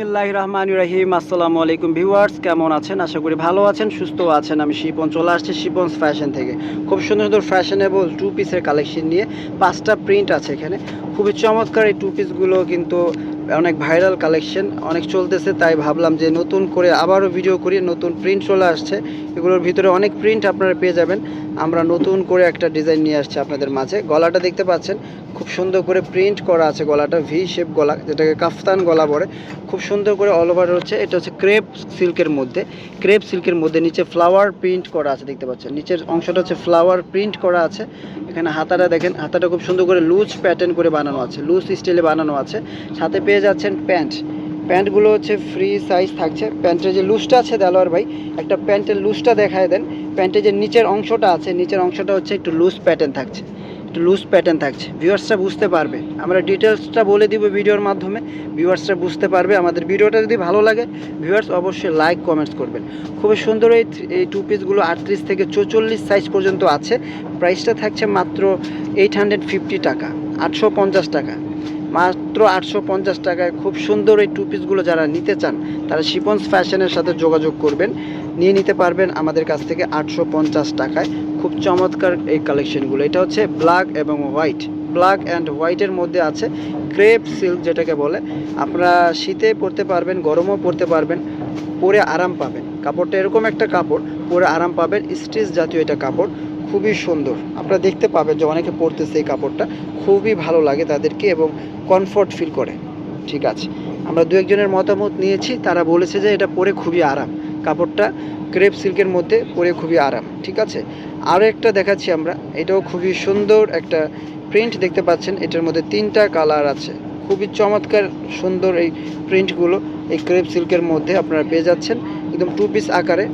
বিসমিল্লাহির রহমানির রহিম। আসসালামু আলাইকুম ভিউয়ার্স, কেমন আছেন? আশা করি ভালো আছেন, সুস্থ আছেন। আমি শিপন চলে আসছি শিপনস ফ্যাশন থেকে। খুব সুন্দর সুন্দর ফ্যাশনেবল টু পিসের কালেকশন নিয়ে 5টা প্রিন্ট আছে এখানে। খুবই চমৎকার এই টু পিসগুলো, কিন্তু অনেক ভাইরাল কালেকশন, অনেক চলতেছে, তাই ভাবলাম যে নতুন করে আবারও ভিডিও করি। নতুন প্রিন্ট চলে আসছে, এগুলোর ভিতরে অনেক প্রিন্ট আপনারা পেয়ে যাবেন। আমরা নতুন করে একটা ডিজাইন নিয়ে আসছি আপনাদের মাঝে। গলাটা দেখতে পাচ্ছেন, খুব সুন্দর করে প্রিন্ট করা আছে। গলাটা ভি শেপ গলা, যেটাকে কাফতান গলা বলে। খুব সুন্দর করে অল ওভার হচ্ছে। এটা হচ্ছে ক্রেপ সিল্কের মধ্যে, ক্রেপ সিল্কের মধ্যে নিচে ফ্লাওয়ার প্রিন্ট করা আছে, দেখতে পাচ্ছেন। নিচের অংশটা হচ্ছে ফ্লাওয়ার প্রিন্ট করা আছে। এখানে হাতাটা দেখেন, হাতাটা খুব সুন্দর করে লুজ প্যাটার্ন করে বানানো আছে, লুজ স্টাইলে বানানো আছে। সাথে পেয়ে যাচ্ছেন প্যান্ট। প্যান্টগুলো হচ্ছে ফ্রি সাইজ থাকছে। প্যান্টের যে লুজটা আছে দেলোয়ার ভাই, একটা প্যান্টের লুজটা দেখায় দেন। প্যান্টের যে নিচের অংশটা আছে, নিচের অংশটা হচ্ছে একটু লুজ প্যাটার্ন থাকছে, একটু লুজ প্যাটার্ন থাকছে। ভিউয়ার্সরা বুঝতে পারবে, আমরা ডিটেলসটা বলে দিব ভিডিওর মাধ্যমে, ভিউয়ার্সরা বুঝতে পারবে। আমাদের ভিডিওটা যদি ভালো লাগে ভিউয়ার্স অবশ্যই লাইক কমেন্টস করবেন। খুবই সুন্দর এই টু পিসগুলো 38 থেকে 44 সাইজ পর্যন্ত আছে। প্রাইসটা থাকছে মাত্র 850 টাকা, 850 টাকা, মাত্র 850 টাকায়। খুব সুন্দর এই টু পিসগুলো যারা নিতে চান তারা শিপনস ফ্যাশনের সাথে যোগাযোগ করবেন, নিয়ে নিতে পারবেন আমাদের কাছ থেকে 850 টাকায়। খুব চমৎকার এই কালেকশনগুলো। এটা হচ্ছে ব্ল্যাক এবং হোয়াইট, ব্ল্যাক অ্যান্ড হোয়াইটের মধ্যে আছে ক্রেপ সিল্ক যেটাকে বলে। আপনারা শীতে পরতে পারবেন, গরমও পরতে পারবেন, পরে আরাম পাবেন। কাপড়টা এরকম একটা কাপড়, পরে আরাম পাবেন। স্টিচ জাতীয় এটা কাপড়, খুবই সুন্দর। আপনারা দেখতে পাবেন যে অনেকে পরতেছে এই কাপড়টা, খুবই ভালো লাগে তাদেরকে এবং কমফর্ট ফিল করে। ঠিক আছে, আমরা দু একজনের মতামত নিয়েছি, তারা বলেছে যে এটা পরে খুবই আরাম। কাপড়টা ক্রেপ সিল্কের মধ্যে পরে খুবই আরাম। ঠিক আছে, আরও একটা দেখাচ্ছি আমরা। এটাও খুবই সুন্দর একটা প্রিন্ট দেখতে পাচ্ছেন। এটার মধ্যে 3টা কালার আছে। খুবই চমৎকার সুন্দর এই প্রিন্টগুলো এই ক্রেপ সিল্কের মধ্যে আপনারা পেয়ে যাচ্ছেন একদম টু পিস আকারে।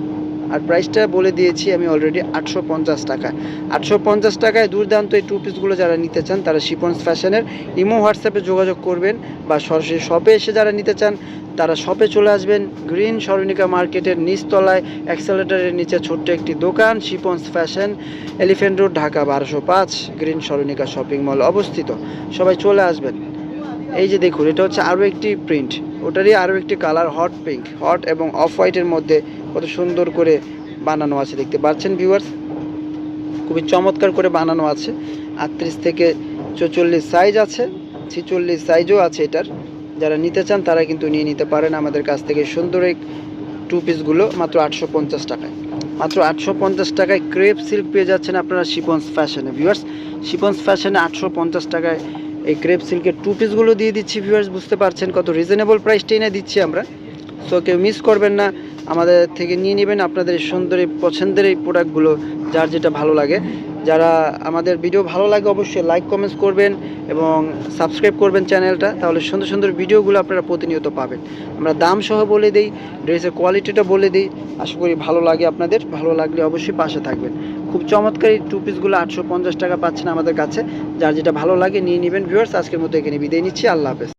আর প্রাইসটা বলে দিয়েছি আমি অলরেডি, 850 টাকা। 850 টাকায় দুর্দান্ত এই টু পিসগুলো যারা নিতে চান তারা শিপনস ফ্যাশনের ইমো হোয়াটসঅ্যাপে যোগাযোগ করবেন, বা সরাসরি শপে এসে যারা নিতে চান তারা শপে চলে আসবেন। গ্রিন সরণিকা মার্কেটের নিচতলায় অ্যাক্সেলেটারের নিচে ছোট্ট একটি দোকান, Shipon's fashion, Elephant Road, Dhaka 1205, green সরণিকা শপিং মল অবস্থিত। সবাই চলে আসবেন। এই যে দেখুন, এটা হচ্ছে আরও একটি প্রিন্ট, ওটারই আরও একটি কালার, হট পিঙ্ক, হট এবং অফ হোয়াইটের মধ্যে কত সুন্দর করে বানানো আছে, দেখতে পাচ্ছেন ভিউয়ার্স। খুবই চমৎকার করে বানানো আছে। 38 থেকে 44 সাইজ আছে, 46 সাইজও আছে এটার। যারা নিতে চান তারা কিন্তু নিয়ে নিতে পারেন আমাদের কাছ থেকে সুন্দর এই টু পিসগুলো মাত্র 850 টাকায়। মাত্র 850 টাকায় ক্রেপ সিল্ক পেয়ে যাচ্ছেন আপনারা শিপনস ফ্যাশনে। ভিউয়ার্স, শিপনস ফ্যাশনে 850 টাকায় এই ক্রেপ সিল্কের টু পিসগুলো দিয়ে দিচ্ছি। ভিউয়ার্স, বুঝতে পারছেন কত রিজনেবল প্রাইসটাই না দিচ্ছি আমরা। সো কেউ মিস করবেন না, আমাদের থেকে নিয়ে নেবেন আপনাদের সুন্দর এই পছন্দের এই প্রোডাক্টগুলো, যার যেটা ভালো লাগে। যারা আমাদের ভিডিও ভালো লাগে অবশ্যই লাইক কমেন্টস করবেন এবং সাবস্ক্রাইব করবেন চ্যানেলটা, তাহলে সুন্দর সুন্দর ভিডিওগুলো আপনারা প্রতিনিয়ত পাবেন। আমরা দাম সহ বলে দিই, ড্রেসের কোয়ালিটিটা বলে দিই। আশা করি ভালো লাগে আপনাদের, ভালো লাগলে অবশ্যই পাশে থাকবেন। খুব চমৎকার এই টু পিসগুলো 850 টাকা পাচ্ছেন আমাদের কাছে। যার যেটা ভালো লাগে নিয়ে নেবেন ভিউয়ার্স। আজকের মতো এখানে বিদায় নিচ্ছি, আল্লাহ হাফেজ।